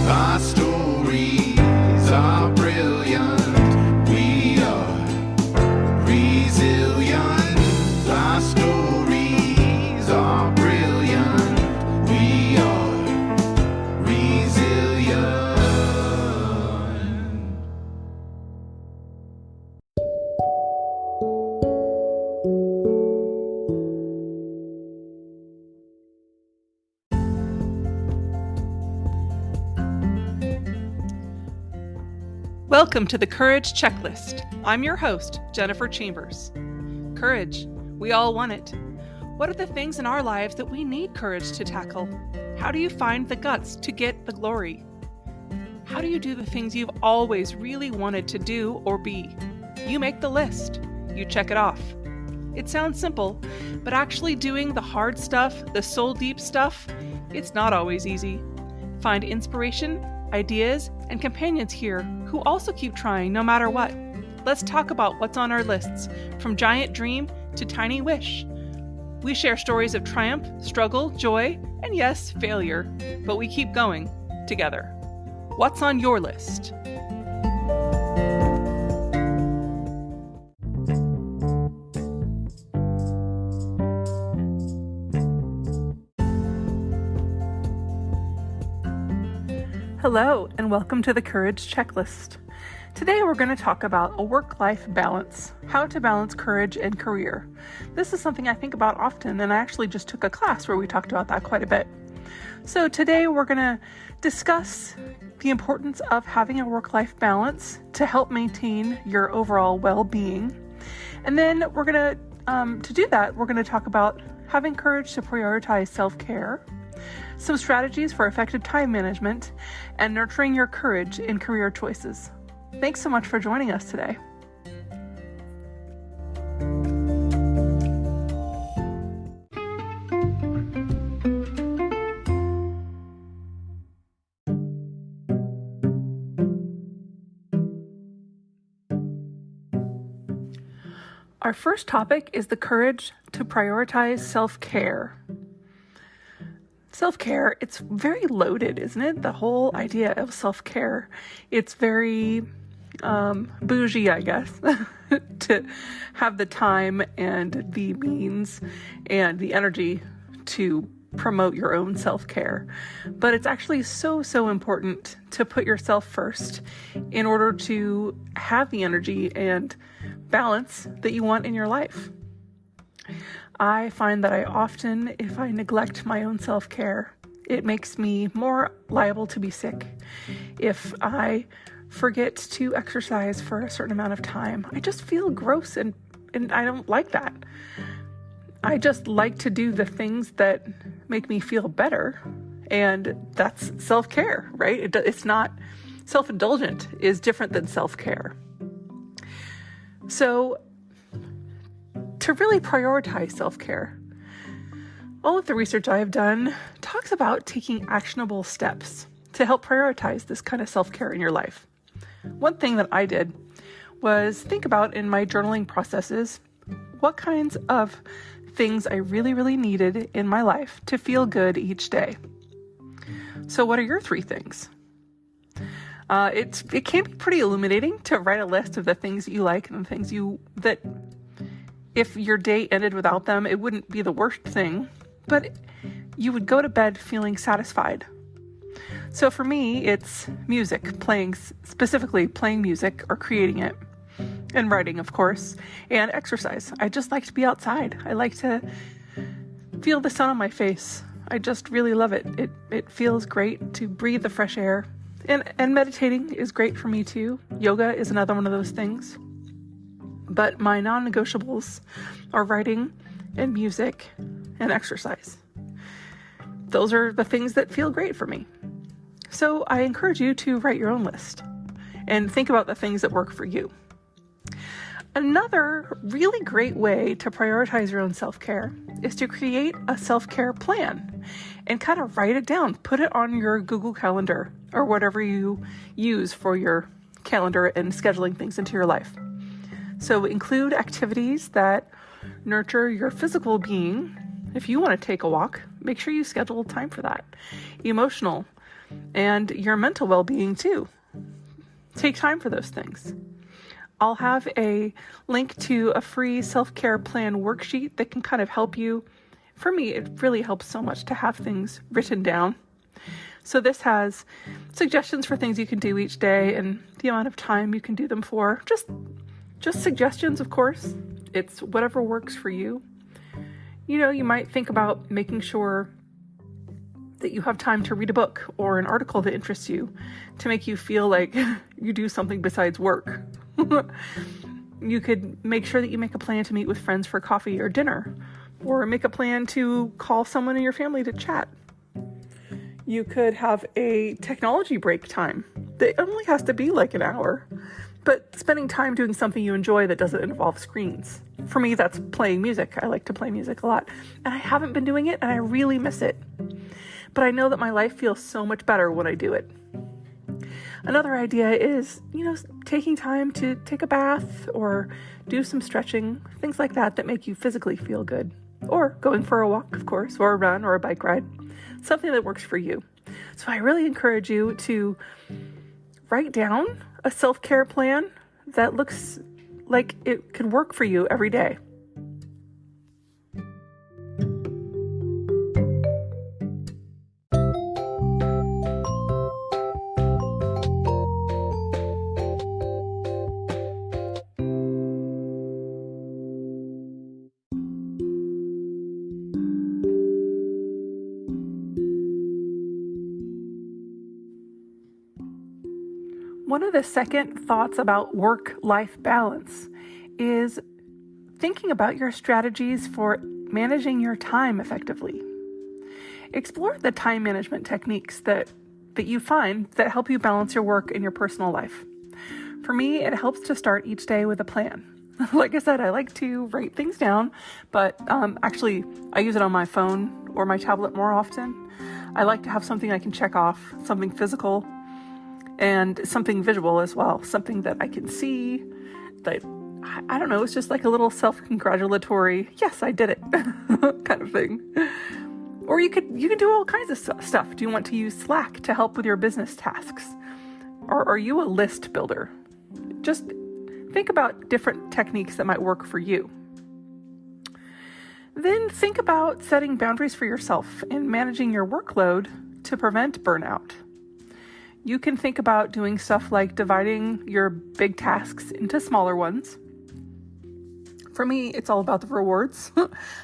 Our stories are brilliant. We are resilient. Our stories are brilliant. We are resilient. Welcome to the Courage Checklist. I'm your host, Jennifer Chambers. Courage. We all want it. What are the things in our lives that we need courage to tackle? How do you find the guts to get the glory? How do you do the things you've always really wanted to do or be? You make the list. You check it off. It sounds simple, but actually doing the hard stuff, the soul-deep stuff, it's not always easy. Find inspiration, ideas, and companions here who also keep trying no matter what. Let's talk about what's on our lists, from giant dream to tiny wish. We share stories of triumph, struggle, joy, and yes, failure, but we keep going together. What's on your list? Hello, and welcome to the Courage Checklist. Today we're going to talk about a work-life balance, how to balance courage and career. This is something I think about often, and I actually just took a class where we talked about that quite a bit. So today we're going to discuss the importance of having a work-life balance to help maintain your overall well-being. And then we're going to do that, we're going to talk about having courage to prioritize self-care, some strategies for effective time management, and nurturing your courage in career choices. Thanks so much for joining us today. Our first topic is the courage to prioritize self-care. Self-care, it's very loaded, isn't it? The whole idea of self-care. It's very bougie, I guess, to have the time and the means and the energy to promote your own self-care. But it's actually so important to put yourself first in order to have the energy and balance that you want in your life. I find that I often, if I neglect my own self-care, it makes me more liable to be sick. If I forget to exercise for a certain amount of time, I just feel gross and I don't like that. I just like to do the things that make me feel better, and that's self-care, right? It's not self-indulgent is different than self-care. So to really prioritize self-care, all of the research I have done talks about taking actionable steps to help prioritize this kind of self-care in your life. One thing that I did was think about in my journaling processes what kinds of things I really needed in my life to feel good each day. So what are your 3 things? It can be pretty illuminating to write a list of the things that you like and the things that if your day ended without them, it wouldn't be the worst thing, but you would go to bed feeling satisfied. So for me, it's music, specifically playing music or creating it, and writing, of course, and exercise. I just like to be outside. I like to feel the sun on my face. I just really love it. It feels great to breathe the fresh air. And meditating is great for me too. Yoga is another one of those things. But my non-negotiables are writing and music and exercise. Those are the things that feel great for me. So I encourage you to write your own list and think about the things that work for you. Another really great way to prioritize your own self-care is to create a self-care plan and kind of write it down. Put it on your Google Calendar or whatever you use for your calendar and scheduling things into your life. So include activities that nurture your physical being. If you want to take a walk, make sure you schedule time for that. Emotional and your mental well-being too. Take time for those things. I'll have a link to a free self-care plan worksheet that can kind of help you. For me, it really helps so much to have things written down. So this has suggestions for things you can do each day and the amount of time you can do them for. Just suggestions, of course. It's whatever works for you. You know, you might think about making sure that you have time to read a book or an article that interests you to make you feel like you do something besides work. You could make sure that you make a plan to meet with friends for coffee or dinner, or make a plan to call someone in your family to chat. You could have a technology break time that only has to be like an hour, but spending time doing something you enjoy that doesn't involve screens. For me, that's playing music. I like to play music a lot, and I haven't been doing it, and I really miss it. But I know that my life feels so much better when I do it. Another idea is, taking time to take a bath or do some stretching, things like that make you physically feel good. Or going for a walk, of course, or a run or a bike ride. Something that works for you. So I really encourage you to write down a self-care plan that looks like it could work for you every day. One of the second thoughts about work-life balance is thinking about your strategies for managing your time effectively. Explore the time management techniques that you find that help you balance your work and your personal life. For me, it helps to start each day with a plan. Like I said, I like to write things down, but actually I use it on my phone or my tablet more often. I like to have something I can check off, something physical, and something visual as well, something that I can see, that, I don't know, it's just like a little self-congratulatory, yes, I did it, kind of thing. Or you can do all kinds of stuff. Do you want to use Slack to help with your business tasks? Or are you a list builder? Just think about different techniques that might work for you. Then think about setting boundaries for yourself and managing your workload to prevent burnout. You can think about doing stuff like dividing your big tasks into smaller ones. For me, it's all about the rewards.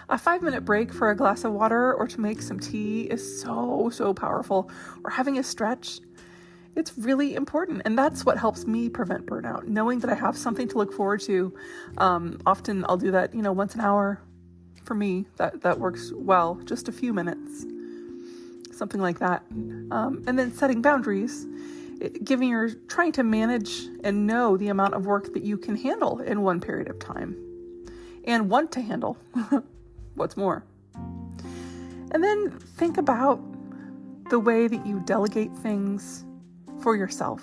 A 5-minute break for a glass of water or to make some tea is so powerful. Or having a stretch. It's really important. And that's what helps me prevent burnout. Knowing that I have something to look forward to. Often I'll do that, once an hour. For me, that works well. Just a few minutes. Something like that. And then setting boundaries, trying to manage and know the amount of work that you can handle in one period of time and want to handle. What's more? And then think about the way that you delegate things for yourself.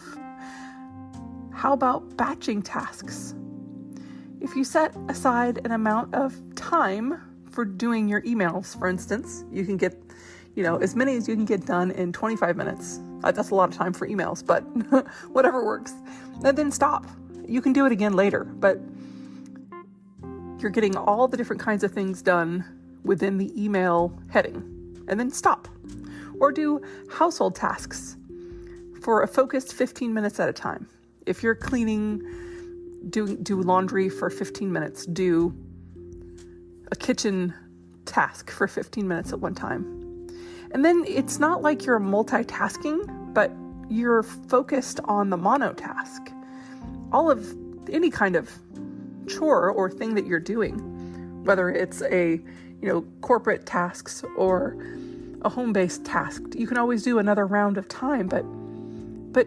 How about batching tasks? If you set aside an amount of time for doing your emails, for instance, you can get as many as you can get done in 25 minutes. That's a lot of time for emails, but whatever works. And then stop. You can do it again later, but you're getting all the different kinds of things done within the email heading. And then stop. Or do household tasks for a focused 15 minutes at a time. If you're cleaning, do laundry for 15 minutes. Do a kitchen task for 15 minutes at one time. And then it's not like you're multitasking, but you're focused on the monotask. All of any kind of chore or thing that you're doing, whether it's a, corporate tasks or a home-based task, you can always do another round of time, but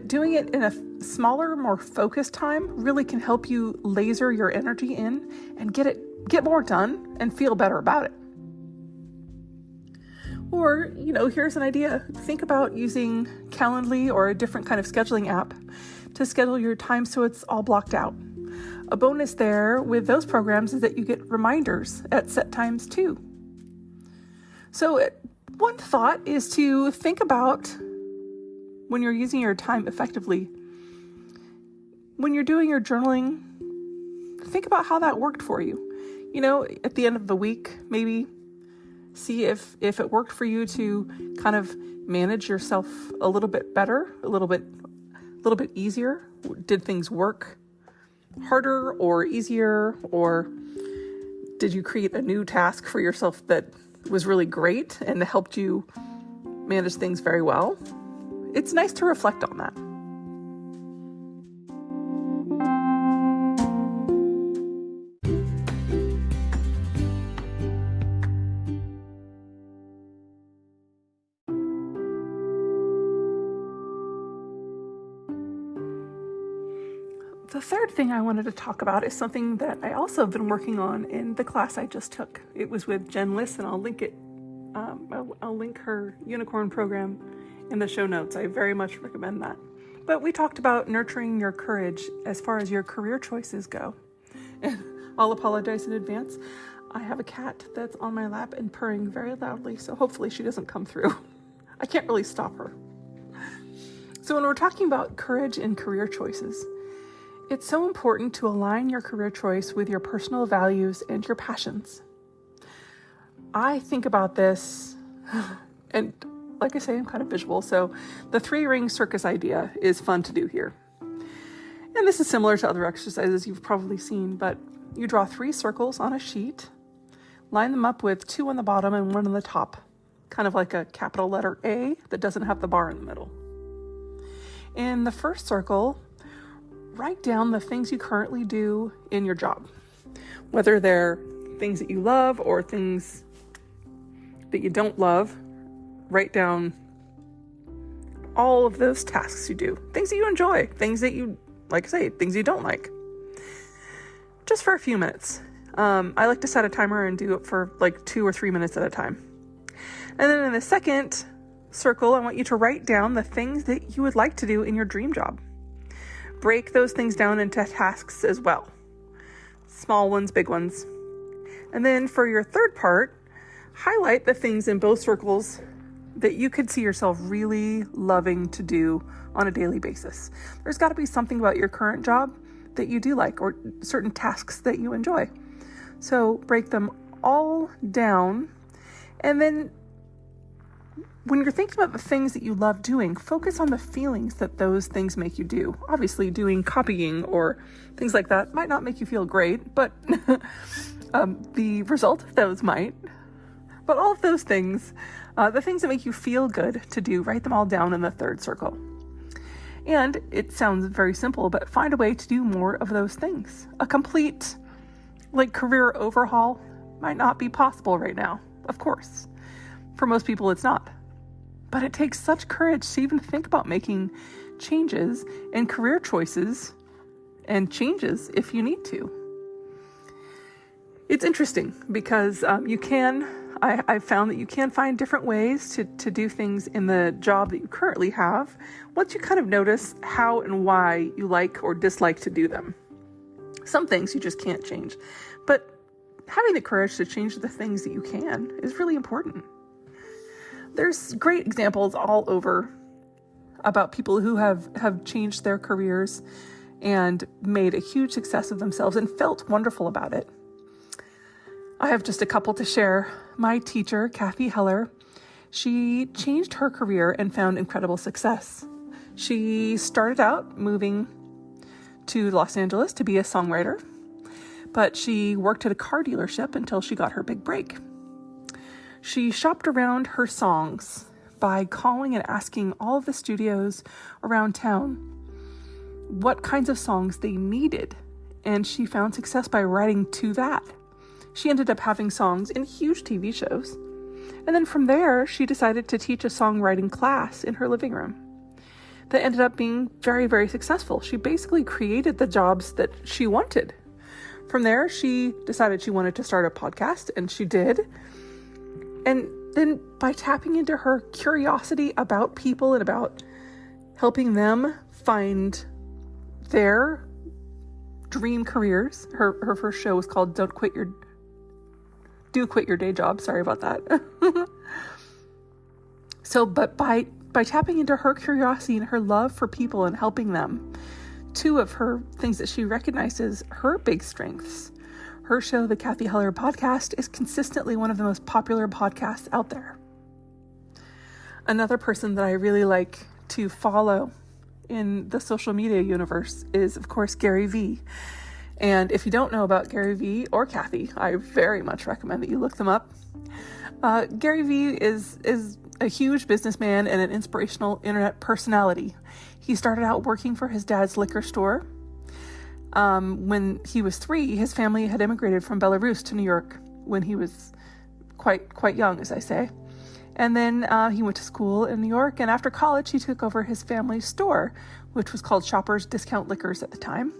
doing it in a smaller, more focused time really can help you laser your energy in and get more done and feel better about it. Or, here's an idea. Think about using Calendly or a different kind of scheduling app to schedule your time so it's all blocked out. A bonus there with those programs is that you get reminders at set times too. So one thought is to think about when you're using your time effectively, when you're doing your journaling, think about how that worked for you. At the end of the week, maybe see if it worked for you to kind of manage yourself a little bit better, a little bit easier. Did things work harder or easier, or did you create a new task for yourself that was really great and helped you manage things very well? It's nice to reflect on that. The third thing I wanted to talk about is something that I also have been working on in the class I just took. It was with Jen Liss, and I'll link it. I'll link her unicorn program in the show notes. I very much recommend that. But we talked about nurturing your courage as far as your career choices go. And I'll apologize in advance. I have a cat that's on my lap and purring very loudly, so hopefully she doesn't come through. I can't really stop her. So when we're talking about courage and career choices, it's so important to align your career choice with your personal values and your passions. I think about this, and like I say, I'm kind of visual, so the 3-ring circus idea is fun to do here. And this is similar to other exercises you've probably seen, but you draw 3 circles on a sheet, line them up with 2 on the bottom and 1 on the top, kind of like a capital letter A that doesn't have the bar in the middle. In the first circle, write down the things you currently do in your job, whether they're things that you love or things that you don't love. Write down all of those tasks you do, things that you enjoy, things that you, like I say, things you don't like, just for a few minutes. I like to set a timer and do it for like 2 or 3 minutes at a time. And then in the second circle, I want you to write down the things that you would like to do in your dream job. Break those things down into tasks as well. Small ones, big ones. And then for your third part, highlight the things in both circles that you could see yourself really loving to do on a daily basis. There's got to be something about your current job that you do like, or certain tasks that you enjoy. So break them all down, and then when you're thinking about the things that you love doing, focus on the feelings that those things make you do. Obviously, doing copying or things like that might not make you feel great, but the result of those might. But all of those things, the things that make you feel good to do, write them all down in the third circle. And it sounds very simple, but find a way to do more of those things. A complete, career overhaul might not be possible right now, of course. For most people, it's not. But it takes such courage to even think about making changes and career choices and changes if you need to. It's interesting because I've found that you can find different ways to do things in the job that you currently have once you kind of notice how and why you like or dislike to do them. Some things you just can't change, but having the courage to change the things that you can is really important. There's great examples all over about people who have changed their careers and made a huge success of themselves and felt wonderful about it. I have just a couple to share. My teacher, Kathy Heller, she changed her career and found incredible success. She started out moving to Los Angeles to be a songwriter, but she worked at a car dealership until she got her big break. She shopped around her songs by calling and asking all of the studios around town what kinds of songs they needed, and she found success by writing to that. She ended up having songs in huge TV shows, and then from there, she decided to teach a songwriting class in her living room that ended up being very, very successful. She basically created the jobs that she wanted. From there, she decided she wanted to start a podcast, and she did. And then by tapping into her curiosity about people and about helping them find their dream careers, her first show was called Do Quit Your Day Job. Sorry about that. But by by tapping into her curiosity and her love for people and helping them. Two of her things that she recognizes her big strengths. Her show, the Cathy Heller Podcast, is consistently one of the most popular podcasts out there. Another person that I really like to follow in the social media universe is, of course, Gary Vee. And if you don't know about Gary Vee or Cathy, I very much recommend that you look them up. Gary Vee is a huge businessman and an inspirational internet personality. He started out working for his dad's liquor store. When he was 3, his family had immigrated from Belarus to New York when he was quite young, as I say. And then he went to school in New York, and after college, he took over his family's store, which was called Shoppers Discount Liquors at the time.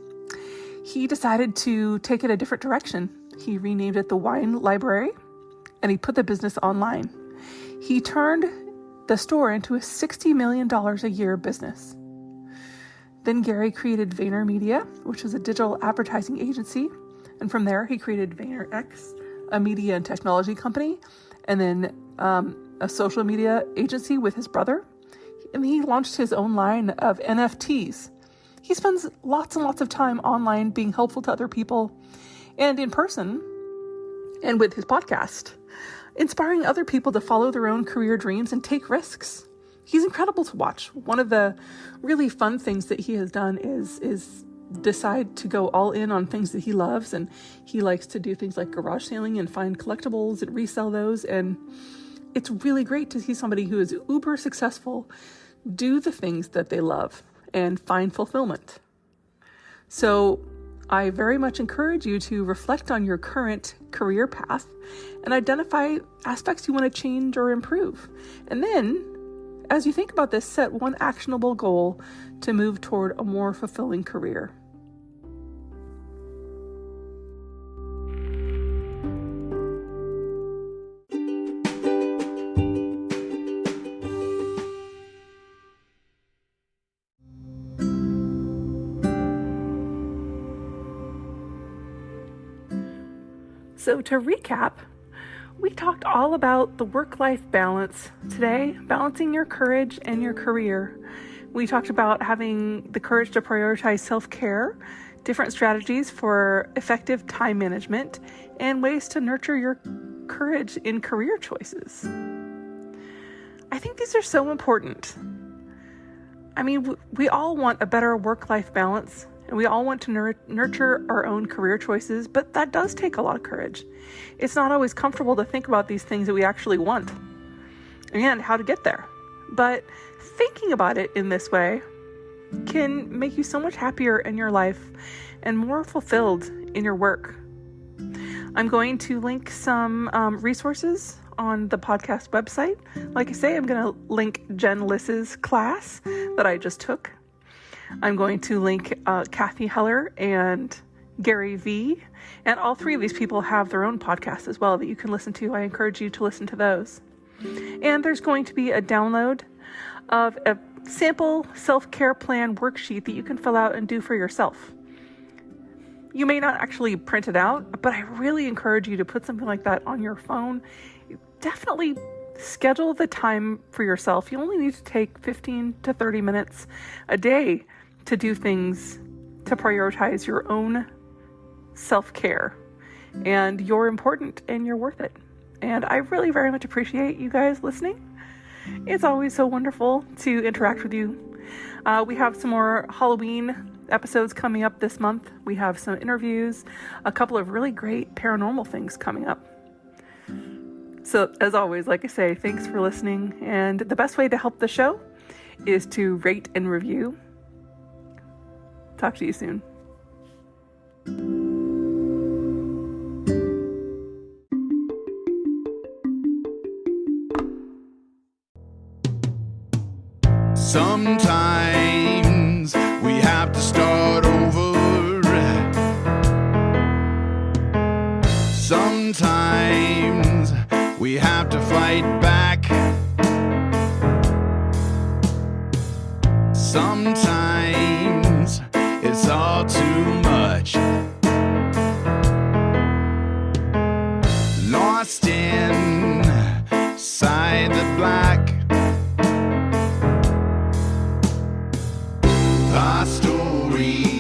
He decided to take it a different direction. He renamed it the Wine Library, and he put the business online. He turned the store into a $60 million a year business. Then Gary created VaynerMedia, which is a digital advertising agency. And from there, he created VaynerX, a media and technology company, and then a social media agency with his brother. And he launched his own line of NFTs. He spends lots and lots of time online being helpful to other people and in person and with his podcast, inspiring other people to follow their own career dreams and take risks. He's incredible to watch. One of the really fun things that he has done is decide to go all in on things that he loves. And he likes to do things like garage sailing and find collectibles and resell those. And it's really great to see somebody who is uber successful do the things that they love and find fulfillment. So I very much encourage you to reflect on your current career path and identify aspects you want to change or improve. And then, as you think about this, set one actionable goal to move toward a more fulfilling career. So to recap, we talked all about the work-life balance today, balancing your courage and your career. We talked about having the courage to prioritize self-care, different strategies for effective time management, and ways to nurture your courage in career choices. I think these are so important. I mean, we all want a better work-life balance, and we all want to nurture our own career choices, but that does take a lot of courage. It's not always comfortable to think about these things that we actually want and how to get there. But thinking about it in this way can make you so much happier in your life and more fulfilled in your work. I'm going to link some resources on the podcast website. Like I say, I'm going to link Jen Liss's class that I just took. I'm going to link Cathy Heller and Gary Vee, and all three of these people have their own podcasts as well that you can listen to. I encourage you to listen to those. And there's going to be a download of a sample self-care plan worksheet that you can fill out and do for yourself. You may not actually print it out, but I really encourage you to put something like that on your phone. Definitely schedule the time for yourself. You only need to take 15 to 30 minutes a day to do things to prioritize your own self-care. And you're important and you're worth it. And I really very much appreciate you guys listening. It's always so wonderful to interact with you. We have some more Halloween episodes coming up this month. We have some interviews, a couple of really great paranormal things coming up. So as always, like I say, thanks for listening. And the best way to help the show is to rate and review. Talk to you soon. Sometimes we have to start over. Sometimes we have to fight back. Sometimes it's all too much. Lost inside the black. my story.